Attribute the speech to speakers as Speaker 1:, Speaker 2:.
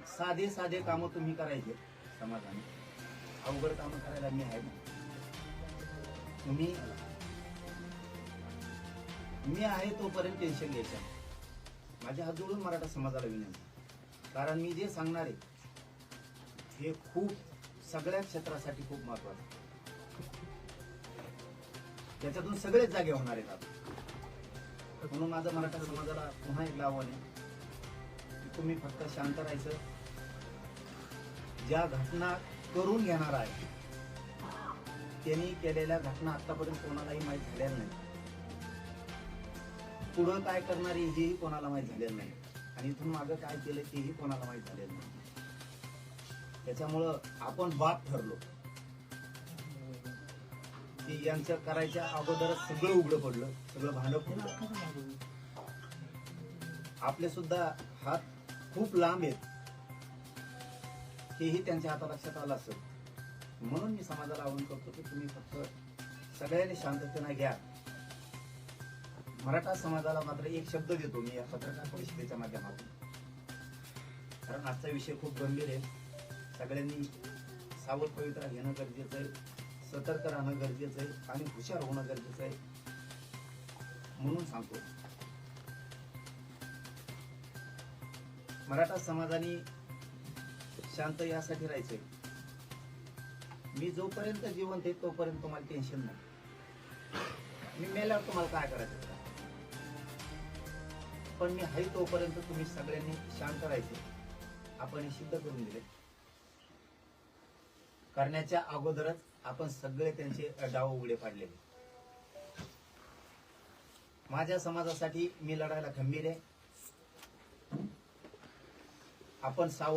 Speaker 1: साधे साधे कामं तुम्ही करायचे समाजाने, अवघड कामं करायला मी आहे ना. मी आहे तोपर्यंत टेन्शन घ्यायचं. माझ्या हात जोडून मराठा समाजाला विनंती, कारण मी जे सांगणार आहे हे खूप सगळ्या क्षेत्रासाठी खूप महत्वाचं आहे. त्याच्यातून सगळेच जागे होणार आहेत आता. म्हणून माझं मराठा समाजाला पुन्हा एक आव्हान आहे की तुम्ही फक्त शांत राहायचं. ज्या घटना करून घेणार आहे त्यांनी केलेल्या घटना आतापर्यंत कोणालाही माहीत झालेल्या नाही. पुढं काय करणारी हेही कोणाला माहीत झालेलं नाही, आणि इथून मागं काय केलं तेही कोणाला माहीत झालेलं नाही. त्याच्यामुळं आपण बाप ठरलो की यांचं करायच्या अगोदरच सगळं उघडं पडलं, सगळं भांडं पडलं. आपले सुद्धा हात खूप लांब आहेत हेही त्यांच्या हाता लक्षात आलं असेल. म्हणून मी समाजाला आवाहन करतो की तुम्ही फक्त सगळ्यांनी शांततेने घ्या. मराठा समाजाला मात्र एक शब्द देतो मी या पत्रकार परिषदेच्या माध्यमातून, कारण आजचा विषय खूप गंभीर आहे. सगळ्यांनी सावध पवित्रा घेणं गरजेचं आहे, सतर्क राहणं गरजेचं आहे आणि हुशार होणं गरजेचं आहे. म्हणून सांगतो, मराठा समाजाने शांत यासाठी राहायचंय. मी जोपर्यंत जिवंत आहे तोपर्यंत तुम्हाला टेन्शन नाही. मी मेल्यावर तुम्हाला काय करायचं, पण मी आहे तोपर्यंत तुम्ही सगळ्यांनी शांत राहायचे. आपण हे सिद्ध करून दिले. करण्याच्या अगोदरच आपण सगळे त्यांचे डाव उघडे पाडलेले. माझ्या समाजासाठी मी लढायला खंबीर आहे. आपण सावध